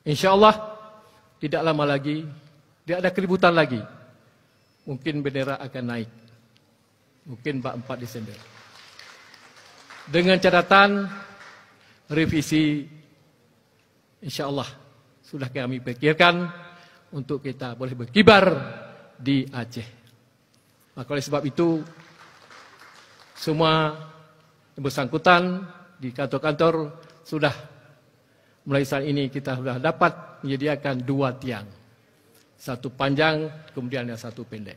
Insya Allah tidak lama lagi, tidak ada keributan lagi. Mungkin bendera akan naik. Mungkin 4 Desember. Dengan catatan revisi, insya Allah sudah kami pikirkan untuk kita boleh berkibar di Aceh. Maka oleh sebab itu, semua yang bersangkutan di kantor-kantor sudah mulai saat ini kita sudah dapat menyediakan 2 tiang. Satu panjang, kemudian yang satu pendek.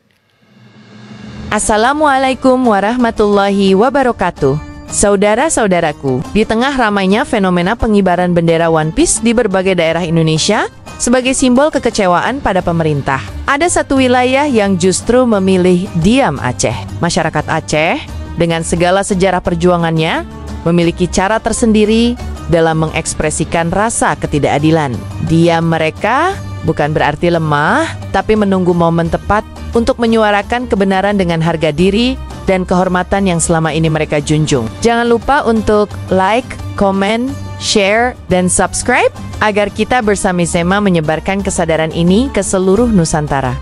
Assalamualaikum warahmatullahi wabarakatuh. Saudara-saudaraku, di tengah ramainya fenomena pengibaran bendera One Piece di berbagai daerah Indonesia sebagai simbol kekecewaan pada pemerintah, ada satu wilayah yang justru memilih diam Aceh. Masyarakat Aceh, dengan segala sejarah perjuangannya, memiliki cara tersendiri dalam mengekspresikan rasa ketidakadilan. Diam mereka bukan berarti lemah, tapi menunggu momen tepat untuk menyuarakan kebenaran dengan harga diri dan kehormatan yang selama ini mereka junjung. Jangan lupa untuk like, comment, share, dan subscribe agar kita bersama-sama menyebarkan kesadaran ini ke seluruh Nusantara.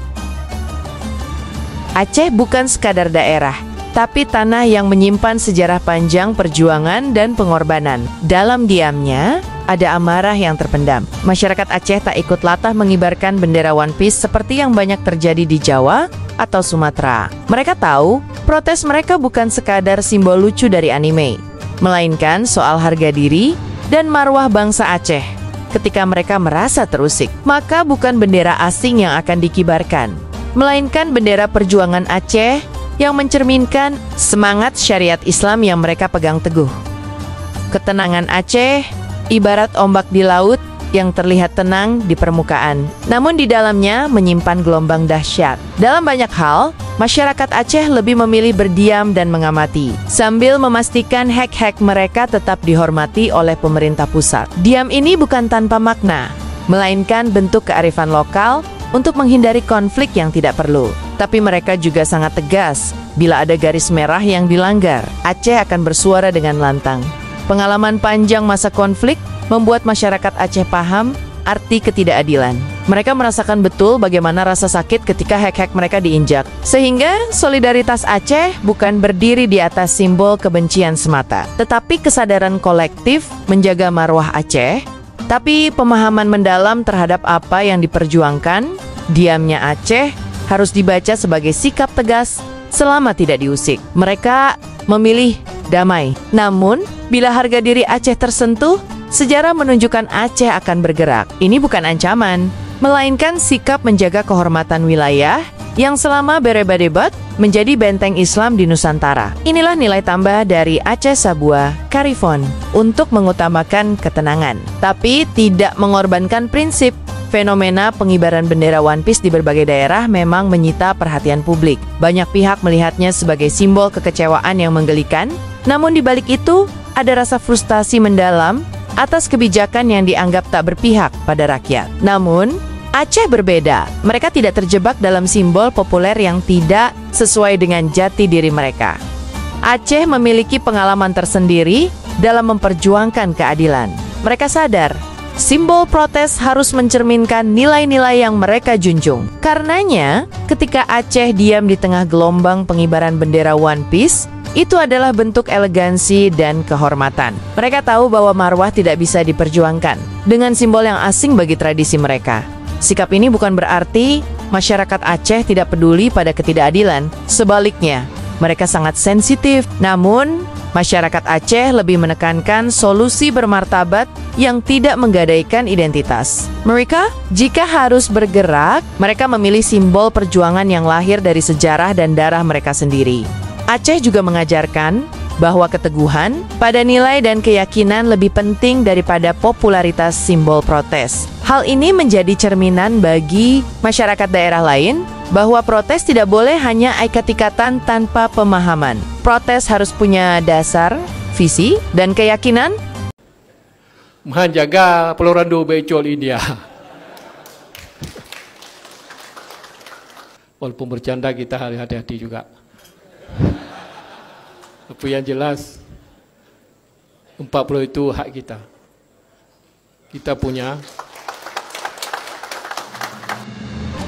Aceh bukan sekadar daerah, tapi tanah yang menyimpan sejarah panjang perjuangan dan pengorbanan. Dalam diamnya, ada amarah yang terpendam. Masyarakat Aceh tak ikut latah mengibarkan bendera One Piece seperti yang banyak terjadi di Jawa atau Sumatera. Mereka tahu, protes mereka bukan sekadar simbol lucu dari anime, melainkan soal harga diri dan marwah bangsa Aceh. Ketika mereka merasa terusik, maka bukan bendera asing yang akan dikibarkan, melainkan bendera perjuangan Aceh yang mencerminkan semangat syariat Islam yang mereka pegang teguh. Ketenangan Aceh ibarat ombak di laut yang terlihat tenang di permukaan, namun di dalamnya menyimpan gelombang dahsyat. Dalam banyak hal, masyarakat Aceh lebih memilih berdiam dan mengamati, sambil memastikan hak-hak mereka tetap dihormati oleh pemerintah pusat. Diam ini bukan tanpa makna, melainkan bentuk kearifan lokal untuk menghindari konflik yang tidak perlu. Tapi mereka juga sangat tegas, bila ada garis merah yang dilanggar, Aceh akan bersuara dengan lantang. Pengalaman panjang masa konflik membuat masyarakat Aceh paham arti ketidakadilan. Mereka merasakan betul bagaimana rasa sakit ketika hak-hak mereka diinjak. Sehingga solidaritas Aceh bukan berdiri di atas simbol kebencian semata, tetapi kesadaran kolektif menjaga marwah Aceh. Tapi pemahaman mendalam terhadap apa yang diperjuangkan, diamnya Aceh harus dibaca sebagai sikap tegas selama tidak diusik. Mereka memilih damai. Namun, bila harga diri Aceh tersentuh, sejarah menunjukkan Aceh akan bergerak. Ini bukan ancaman, melainkan sikap menjaga kehormatan wilayah yang selama berebat-debat menjadi benteng Islam di Nusantara. Inilah nilai tambah dari Aceh Sabua Karifon untuk mengutamakan ketenangan, tapi tidak mengorbankan prinsip. Fenomena pengibaran bendera One Piece di berbagai daerah memang menyita perhatian publik. Banyak pihak melihatnya sebagai simbol kekecewaan yang menggelikan, namun di balik itu ada rasa frustasi mendalam atas kebijakan yang dianggap tak berpihak pada rakyat. Namun, Aceh berbeda. Mereka tidak terjebak dalam simbol populer yang tidak sesuai dengan jati diri mereka. Aceh memiliki pengalaman tersendiri dalam memperjuangkan keadilan. Mereka sadar, simbol protes harus mencerminkan nilai-nilai yang mereka junjung. Karenanya, ketika Aceh diam di tengah gelombang pengibaran bendera One Piece, itu adalah bentuk elegansi dan kehormatan. Mereka tahu bahwa marwah tidak bisa diperjuangkan dengan simbol yang asing bagi tradisi mereka. Sikap ini bukan berarti masyarakat Aceh tidak peduli pada ketidakadilan. Sebaliknya, mereka sangat sensitif. Namun, masyarakat Aceh lebih menekankan solusi bermartabat yang tidak menggadaikan identitas. Mereka, jika harus bergerak, mereka memilih simbol perjuangan yang lahir dari sejarah dan darah mereka sendiri. Aceh juga mengajarkan bahwa keteguhan pada nilai dan keyakinan lebih penting daripada popularitas simbol protes. Hal ini menjadi cerminan bagi masyarakat daerah lain bahwa protes tidak boleh hanya ikat-ikatan tanpa pemahaman. Protes harus punya dasar, visi, dan keyakinan. Menjaga pelorando becol India. Walaupun bercanda kita harus hati-hati juga. Tapi yang jelas 40 itu hak kita. Kita punya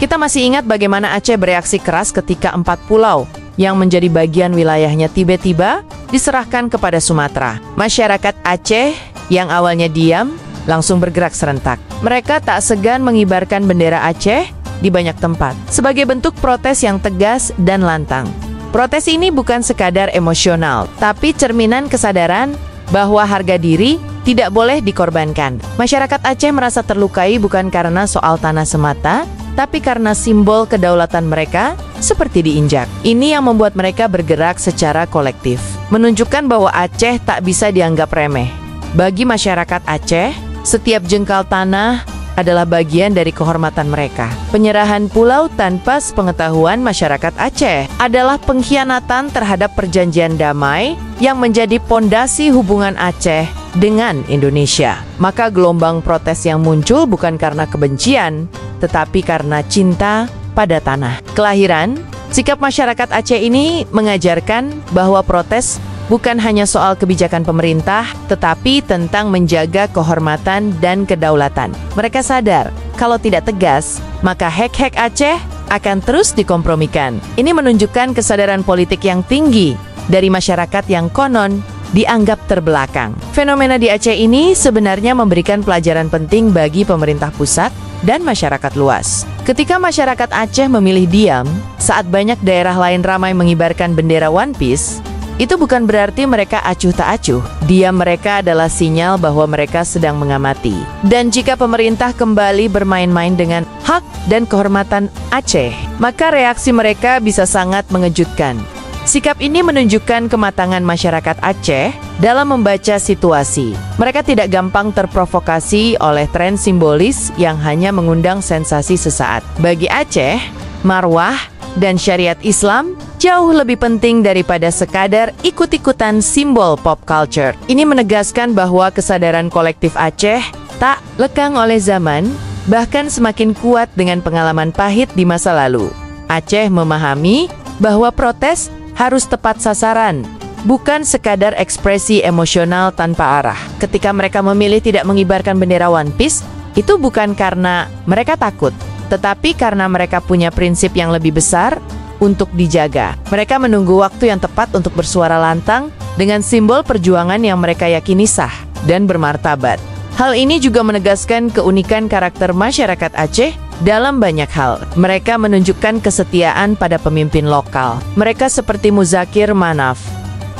Kita masih ingat bagaimana Aceh bereaksi keras ketika 4 pulau yang menjadi bagian wilayahnya tiba-tiba diserahkan kepada Sumatera. Masyarakat Aceh yang awalnya diam langsung bergerak serentak. Mereka tak segan mengibarkan bendera Aceh di banyak tempat sebagai bentuk protes yang tegas dan lantang. Protes ini bukan sekadar emosional, tapi cerminan kesadaran bahwa harga diri tidak boleh dikorbankan. Masyarakat Aceh merasa terlukai bukan karena soal tanah semata, tapi karena simbol kedaulatan mereka seperti diinjak. Ini yang membuat mereka bergerak secara kolektif, menunjukkan bahwa Aceh tak bisa dianggap remeh. Bagi masyarakat Aceh, setiap jengkal tanah adalah bagian dari kehormatan mereka. Penyerahan pulau tanpa sepengetahuan masyarakat Aceh adalah pengkhianatan terhadap perjanjian damai yang menjadi pondasi hubungan Aceh dengan Indonesia. Maka gelombang protes yang muncul bukan karena kebencian, tetapi karena cinta pada tanah. Kelahiran, sikap masyarakat Aceh ini mengajarkan bahwa protes bukan hanya soal kebijakan pemerintah, tetapi tentang menjaga kehormatan dan kedaulatan. Mereka sadar, kalau tidak tegas, maka hek-hek Aceh akan terus dikompromikan. Ini menunjukkan kesadaran politik yang tinggi dari masyarakat yang konon dianggap terbelakang. Fenomena di Aceh ini sebenarnya memberikan pelajaran penting bagi pemerintah pusat dan masyarakat luas. Ketika masyarakat Aceh memilih diam, saat banyak daerah lain ramai mengibarkan bendera One Piece, itu bukan berarti mereka acuh tak acuh. Diam mereka adalah sinyal bahwa mereka sedang mengamati. Dan jika pemerintah kembali bermain-main dengan hak dan kehormatan Aceh, maka reaksi mereka bisa sangat mengejutkan. Sikap ini menunjukkan kematangan masyarakat Aceh dalam membaca situasi. Mereka tidak gampang terprovokasi oleh tren simbolis yang hanya mengundang sensasi sesaat. Bagi Aceh, marwah dan syariat Islam jauh lebih penting daripada sekadar ikut-ikutan simbol pop culture. Ini menegaskan bahwa kesadaran kolektif Aceh tak lekang oleh zaman, bahkan semakin kuat dengan pengalaman pahit di masa lalu. Aceh memahami bahwa protes harus tepat sasaran, bukan sekadar ekspresi emosional tanpa arah. Ketika mereka memilih tidak mengibarkan bendera One Piece, itu bukan karena mereka takut, tetapi karena mereka punya prinsip yang lebih besar untuk dijaga. Mereka menunggu waktu yang tepat untuk bersuara lantang dengan simbol perjuangan yang mereka yakini sah dan bermartabat. Hal ini juga menegaskan keunikan karakter masyarakat Aceh dalam banyak hal. Mereka menunjukkan kesetiaan pada pemimpin lokal. Mereka seperti Muzakir Manaf.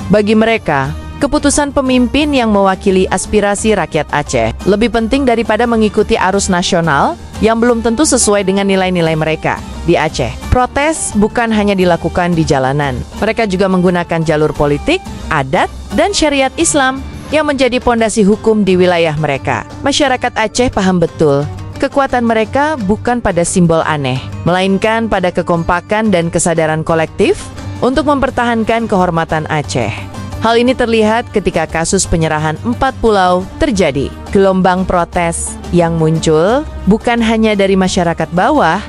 Bagi mereka, keputusan pemimpin yang mewakili aspirasi rakyat Aceh lebih penting daripada mengikuti arus nasional yang belum tentu sesuai dengan nilai-nilai mereka. Di Aceh, protes bukan hanya dilakukan di jalanan. Mereka juga menggunakan jalur politik, adat, dan syariat Islam yang menjadi pondasi hukum di wilayah mereka. Masyarakat Aceh paham betul, kekuatan mereka bukan pada simbol aneh, melainkan pada kekompakan dan kesadaran kolektif untuk mempertahankan kehormatan Aceh. Hal ini terlihat ketika kasus penyerahan 4 pulau terjadi. Gelombang protes yang muncul bukan hanya dari masyarakat bawah,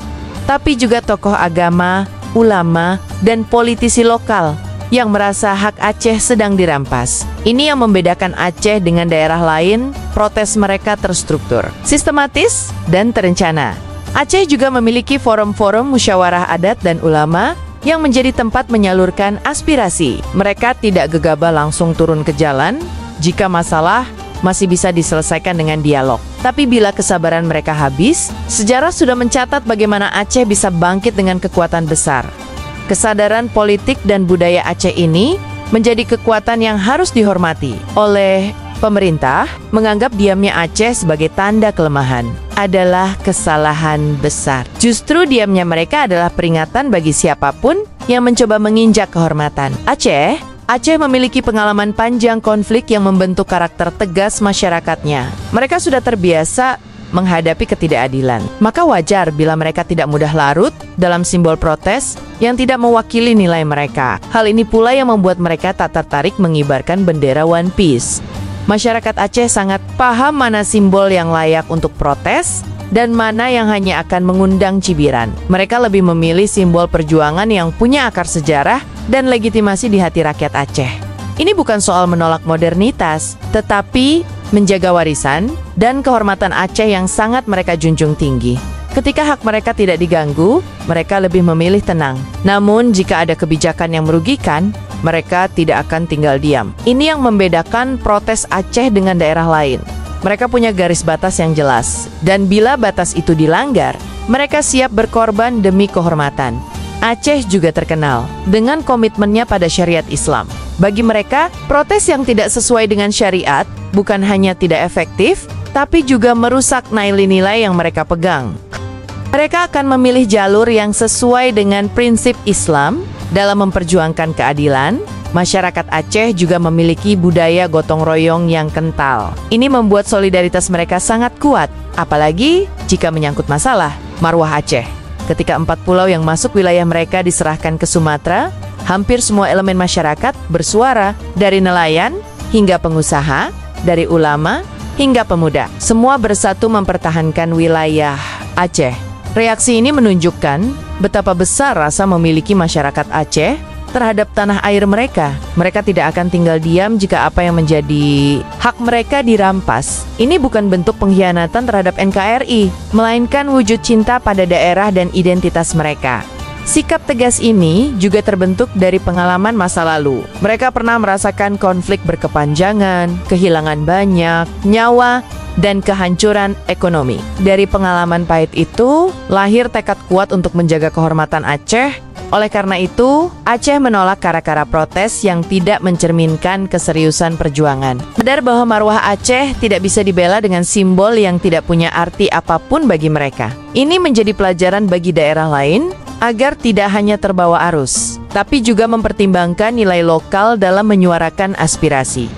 tapi juga tokoh agama, ulama, dan politisi lokal yang merasa hak Aceh sedang dirampas. Ini yang membedakan Aceh dengan daerah lain. Protes mereka terstruktur, sistematis, dan terencana. Aceh juga memiliki forum-forum musyawarah adat dan ulama yang menjadi tempat menyalurkan aspirasi. Mereka tidak gegabah langsung turun ke jalan jika masalah masih bisa diselesaikan dengan dialog. Tapi bila kesabaran mereka habis, sejarah sudah mencatat bagaimana Aceh bisa bangkit dengan kekuatan besar. Kesadaran politik dan budaya Aceh ini menjadi kekuatan yang harus dihormati. Oleh pemerintah, menganggap diamnya Aceh sebagai tanda kelemahan adalah kesalahan besar. Justru diamnya mereka adalah peringatan bagi siapapun yang mencoba menginjak kehormatan. Aceh memiliki pengalaman panjang konflik yang membentuk karakter tegas masyarakatnya. Mereka sudah terbiasa menghadapi ketidakadilan. Maka wajar bila mereka tidak mudah larut dalam simbol protes yang tidak mewakili nilai mereka. Hal ini pula yang membuat mereka tak tertarik mengibarkan bendera One Piece. Masyarakat Aceh sangat paham mana simbol yang layak untuk protes dan mana yang hanya akan mengundang cibiran. Mereka lebih memilih simbol perjuangan yang punya akar sejarah dan legitimasi di hati rakyat Aceh. Ini bukan soal menolak modernitas, tetapi menjaga warisan dan kehormatan Aceh yang sangat mereka junjung tinggi. Ketika hak mereka tidak diganggu, mereka lebih memilih tenang. Namun, jika ada kebijakan yang merugikan, mereka tidak akan tinggal diam. Ini yang membedakan protes Aceh dengan daerah lain. Mereka punya garis batas yang jelas, dan bila batas itu dilanggar, mereka siap berkorban demi kehormatan. Aceh juga terkenal dengan komitmennya pada syariat Islam. Bagi mereka, protes yang tidak sesuai dengan syariat bukan hanya tidak efektif, tapi juga merusak nilai-nilai yang mereka pegang. Mereka akan memilih jalur yang sesuai dengan prinsip Islam dalam memperjuangkan keadilan. Masyarakat Aceh juga memiliki budaya gotong royong yang kental. Ini membuat solidaritas mereka sangat kuat, apalagi jika menyangkut masalah marwah Aceh. Ketika 4 pulau yang masuk wilayah mereka diserahkan ke Sumatera, hampir semua elemen masyarakat bersuara, dari nelayan hingga pengusaha, dari ulama hingga pemuda. Semua bersatu mempertahankan wilayah Aceh. Reaksi ini menunjukkan betapa besar rasa memiliki masyarakat Aceh terhadap tanah air mereka. Mereka tidak akan tinggal diam jika apa yang menjadi hak mereka dirampas. Ini bukan bentuk pengkhianatan terhadap NKRI, melainkan wujud cinta pada daerah dan identitas mereka. Sikap tegas ini juga terbentuk dari pengalaman masa lalu. Mereka pernah merasakan konflik berkepanjangan, kehilangan banyak nyawa, dan kehancuran ekonomi. Dari pengalaman pahit itu, lahir tekad kuat untuk menjaga kehormatan Aceh. Oleh karena itu, Aceh menolak kara-kara protes yang tidak mencerminkan keseriusan perjuangan. Sadar bahwa marwah Aceh tidak bisa dibela dengan simbol yang tidak punya arti apapun bagi mereka. Ini menjadi pelajaran bagi daerah lain agar tidak hanya terbawa arus, tapi juga mempertimbangkan nilai lokal dalam menyuarakan aspirasi.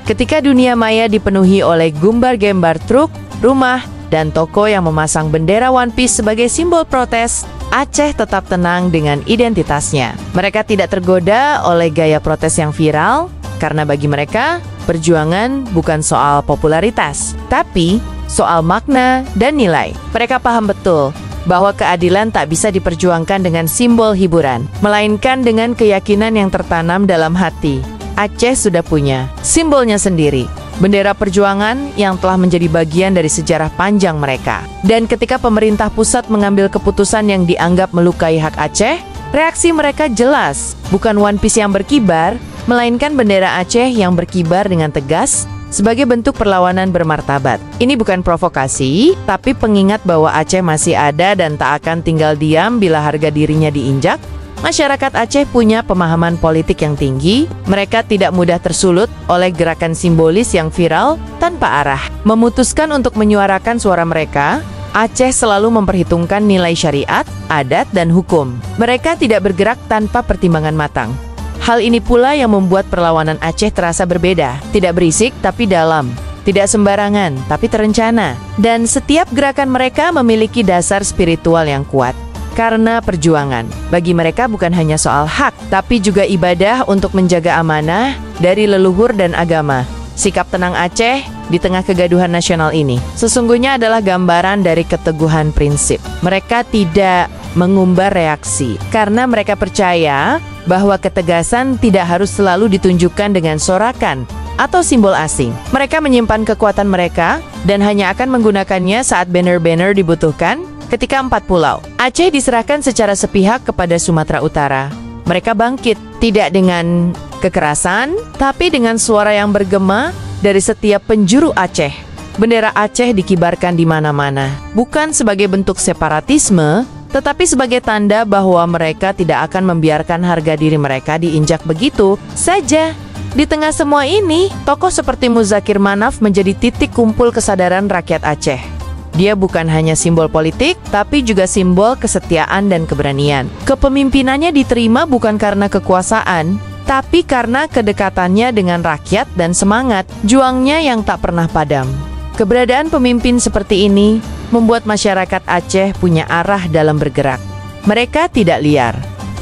Ketika dunia maya dipenuhi oleh gumbar-gembar truk, rumah, dan toko yang memasang bendera One Piece sebagai simbol protes, Aceh tetap tenang dengan identitasnya. Mereka tidak tergoda oleh gaya protes yang viral, karena bagi mereka, perjuangan bukan soal popularitas, tapi soal makna dan nilai. Mereka paham betul bahwa keadilan tak bisa diperjuangkan dengan simbol hiburan, melainkan dengan keyakinan yang tertanam dalam hati. Aceh sudah punya simbolnya sendiri, bendera perjuangan yang telah menjadi bagian dari sejarah panjang mereka. Dan ketika pemerintah pusat mengambil keputusan yang dianggap melukai hak Aceh, reaksi mereka jelas, bukan One Piece yang berkibar, melainkan bendera Aceh yang berkibar dengan tegas sebagai bentuk perlawanan bermartabat. Ini bukan provokasi, tapi pengingat bahwa Aceh masih ada dan tak akan tinggal diam bila harga dirinya diinjak. Masyarakat Aceh punya pemahaman politik yang tinggi. Mereka tidak mudah tersulut oleh gerakan simbolis yang viral tanpa arah. Memutuskan untuk menyuarakan suara mereka, Aceh selalu memperhitungkan nilai syariat, adat, dan hukum. Mereka tidak bergerak tanpa pertimbangan matang. Hal ini pula yang membuat perlawanan Aceh terasa berbeda. Tidak berisik tapi dalam, tidak sembarangan tapi terencana. Dan setiap gerakan mereka memiliki dasar spiritual yang kuat. Karena perjuangan bagi mereka bukan hanya soal hak, tapi juga ibadah untuk menjaga amanah dari leluhur dan agama. Sikap tenang Aceh di tengah kegaduhan nasional ini sesungguhnya adalah gambaran dari keteguhan prinsip. Mereka tidak mengumbar reaksi karena mereka percaya bahwa ketegasan tidak harus selalu ditunjukkan dengan sorakan atau simbol asing. Mereka menyimpan kekuatan mereka dan hanya akan menggunakannya saat banner-banner dibutuhkan. Ketika 4 pulau Aceh diserahkan secara sepihak kepada Sumatera Utara, mereka bangkit tidak dengan kekerasan, tapi dengan suara yang bergema dari setiap penjuru Aceh. Bendera Aceh dikibarkan di mana-mana, bukan sebagai bentuk separatisme, tetapi sebagai tanda bahwa mereka tidak akan membiarkan harga diri mereka diinjak begitu saja. Di tengah semua ini, tokoh seperti Muzakir Manaf menjadi titik kumpul kesadaran rakyat Aceh. Dia bukan hanya simbol politik, tapi juga simbol kesetiaan dan keberanian. Kepemimpinannya diterima bukan karena kekuasaan, tapi karena kedekatannya dengan rakyat dan semangat juangnya yang tak pernah padam. Keberadaan pemimpin seperti ini membuat masyarakat Aceh punya arah dalam bergerak. Mereka tidak liar.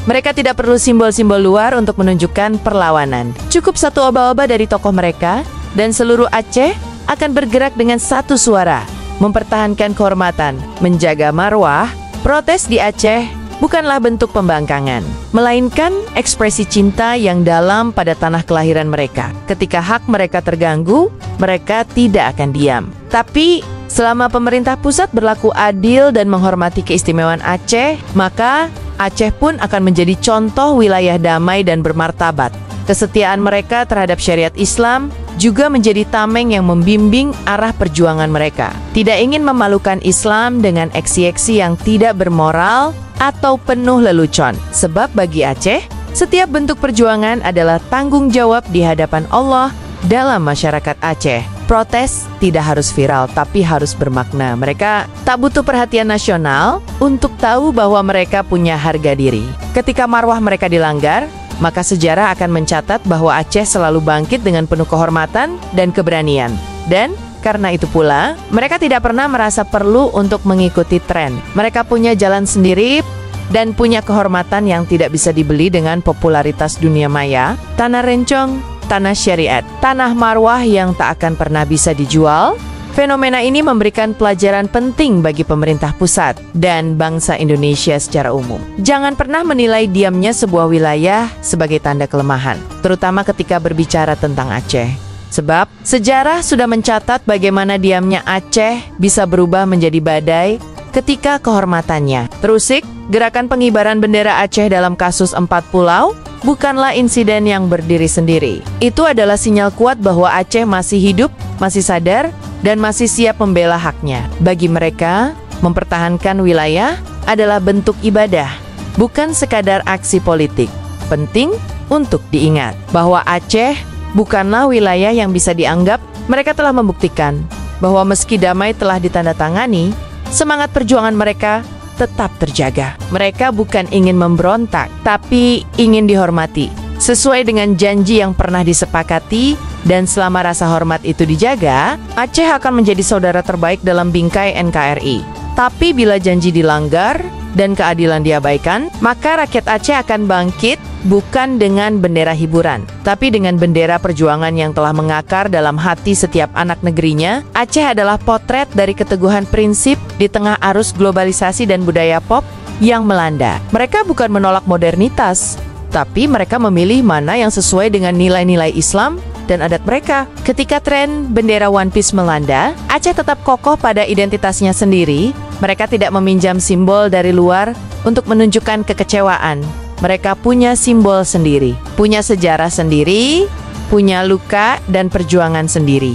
Mereka tidak perlu simbol-simbol luar untuk menunjukkan perlawanan. Cukup satu oba-oba dari tokoh mereka, dan seluruh Aceh akan bergerak dengan satu suara. Mempertahankan kehormatan, menjaga marwah. Protes di Aceh bukanlah bentuk pembangkangan, melainkan ekspresi cinta yang dalam pada tanah kelahiran mereka. Ketika hak mereka terganggu, mereka tidak akan diam, tapi Selama pemerintah pusat berlaku adil dan menghormati keistimewaan Aceh, maka Aceh pun akan menjadi contoh wilayah damai dan bermartabat. Kesetiaan mereka terhadap syariat Islam juga menjadi tameng yang membimbing arah perjuangan mereka. Tidak ingin memalukan Islam dengan eksi-eksi yang tidak bermoral atau penuh lelucon. Sebab bagi Aceh, setiap bentuk perjuangan adalah tanggung jawab di hadapan Allah dalam masyarakat Aceh. Protes tidak harus viral, tapi harus bermakna. Mereka tak butuh perhatian nasional untuk tahu bahwa mereka punya harga diri. Ketika marwah mereka dilanggar, maka sejarah akan mencatat bahwa Aceh selalu bangkit dengan penuh kehormatan dan keberanian. Dan karena itu pula, mereka tidak pernah merasa perlu untuk mengikuti tren. Mereka punya jalan sendiri dan punya kehormatan yang tidak bisa dibeli dengan popularitas dunia maya, tanah rencong, tanah syariat, tanah marwah yang tak akan pernah bisa dijual. Fenomena ini memberikan pelajaran penting bagi pemerintah pusat dan bangsa Indonesia secara umum. Jangan pernah menilai diamnya sebuah wilayah sebagai tanda kelemahan, terutama ketika berbicara tentang Aceh. Sebab sejarah sudah mencatat bagaimana diamnya Aceh bisa berubah menjadi badai ketika kehormatannya terusik. Gerakan pengibaran bendera Aceh dalam kasus 4 pulau bukanlah insiden yang berdiri sendiri. Itu adalah sinyal kuat bahwa Aceh masih hidup, masih sadar, dan masih siap membela haknya. Bagi mereka, mempertahankan wilayah adalah bentuk ibadah, bukan sekadar aksi politik. Penting untuk diingat bahwa Aceh bukanlah wilayah yang bisa dianggap. Mereka telah membuktikan bahwa meski damai telah ditandatangani, semangat perjuangan mereka tetap terjaga. Mereka bukan ingin memberontak, tapi ingin dihormati sesuai dengan janji yang pernah disepakati. Dan selama rasa hormat itu dijaga, Aceh akan menjadi saudara terbaik dalam bingkai NKRI. Tapi bila janji dilanggar dan keadilan diabaikan, maka rakyat Aceh akan bangkit bukan dengan bendera hiburan, tapi dengan bendera perjuangan yang telah mengakar dalam hati setiap anak negerinya. Aceh adalah potret dari keteguhan prinsip di tengah arus globalisasi dan budaya pop yang melanda. Mereka bukan menolak modernitas, tapi mereka memilih mana yang sesuai dengan nilai-nilai Islam dan adat mereka. Ketika tren bendera One Piece melanda, Aceh tetap kokoh pada identitasnya sendiri. Mereka tidak meminjam simbol dari luar untuk menunjukkan kekecewaan. Mereka punya simbol sendiri, punya sejarah sendiri, punya luka dan perjuangan sendiri.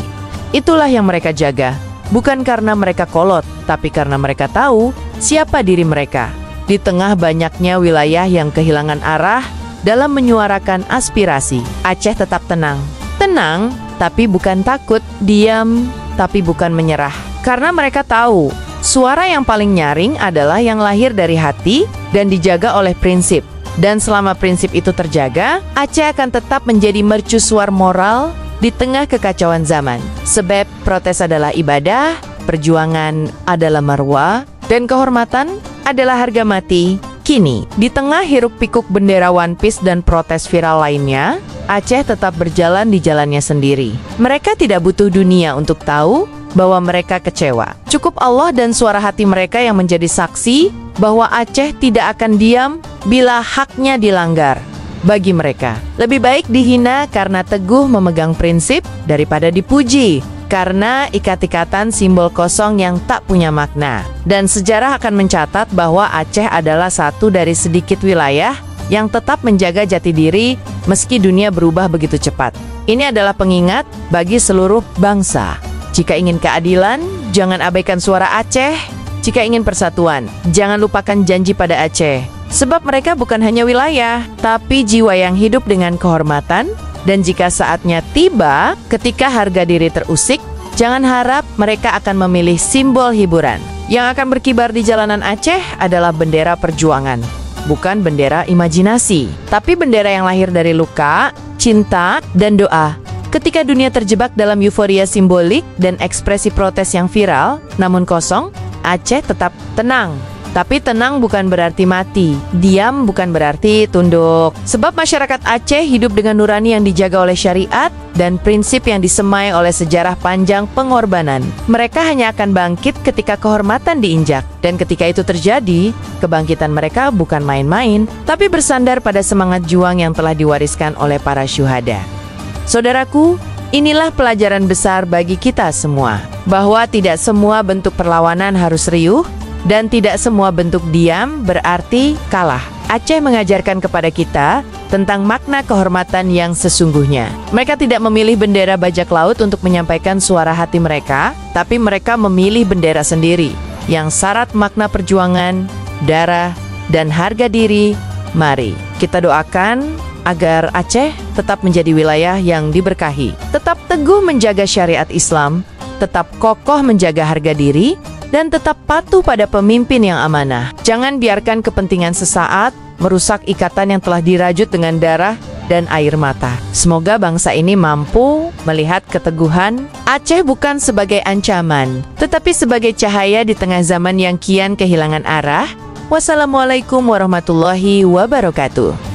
Itulah yang mereka jaga, bukan karena mereka kolot, tapi karena mereka tahu siapa diri mereka. Di tengah banyaknya wilayah yang kehilangan arah dalam menyuarakan aspirasi, Aceh tetap tenang. Tenang, tapi bukan takut, diam, tapi bukan menyerah. Karena mereka tahu, suara yang paling nyaring adalah yang lahir dari hati dan dijaga oleh prinsip. Dan selama prinsip itu terjaga, Aceh akan tetap menjadi mercusuar moral di tengah kekacauan zaman. Sebab protes adalah ibadah, perjuangan adalah marwah, dan kehormatan adalah harga mati. Kini, di tengah hiruk-pikuk bendera One Piece dan protes viral lainnya, Aceh tetap berjalan di jalannya sendiri. Mereka tidak butuh dunia untuk tahu bahwa mereka kecewa. Cukup Allah dan suara hati mereka yang menjadi saksi bahwa Aceh tidak akan diam bila haknya dilanggar. Bagi mereka, lebih baik dihina karena teguh memegang prinsip daripada dipuji karena ikat-ikatan simbol kosong yang tak punya makna. Dan sejarah akan mencatat bahwa Aceh adalah satu dari sedikit wilayah yang tetap menjaga jati diri meski dunia berubah begitu cepat. Ini adalah pengingat bagi seluruh bangsa. Jika ingin keadilan, jangan abaikan suara Aceh. Jika ingin persatuan, jangan lupakan janji pada Aceh. Sebab mereka bukan hanya wilayah, tapi jiwa yang hidup dengan kehormatan. Dan jika saatnya tiba, ketika harga diri terusik, jangan harap mereka akan memilih simbol hiburan. Yang akan berkibar di jalanan Aceh adalah bendera perjuangan, bukan bendera imajinasi, tapi bendera yang lahir dari luka, cinta, dan doa. Ketika dunia terjebak dalam euforia simbolik dan ekspresi protes yang viral, namun kosong, Aceh tetap tenang. Tapi tenang bukan berarti mati, diam bukan berarti tunduk. Sebab masyarakat Aceh hidup dengan nurani yang dijaga oleh syariat dan prinsip yang disemai oleh sejarah panjang pengorbanan. Mereka hanya akan bangkit ketika kehormatan diinjak. Dan ketika itu terjadi, kebangkitan mereka bukan main-main, tapi bersandar pada semangat juang yang telah diwariskan oleh para syuhada. Saudaraku, Inilah pelajaran besar bagi kita semua, bahwa tidak semua bentuk perlawanan harus riuh, dan tidak semua bentuk diam berarti kalah. Aceh mengajarkan kepada kita tentang makna kehormatan yang sesungguhnya. Mereka tidak memilih bendera bajak laut untuk menyampaikan suara hati mereka, tapi mereka memilih bendera sendiri, yang syarat makna perjuangan, darah, dan harga diri. Mari kita doakan agar Aceh tetap menjadi wilayah yang diberkahi, tetap teguh menjaga syariat Islam, tetap kokoh menjaga harga diri, dan tetap patuh pada pemimpin yang amanah. Jangan biarkan kepentingan sesaat merusak ikatan yang telah dirajut dengan darah dan air mata. Semoga bangsa ini mampu melihat keteguhan Aceh bukan sebagai ancaman, tetapi sebagai cahaya di tengah zaman yang kian kehilangan arah. Wassalamualaikum warahmatullahi wabarakatuh.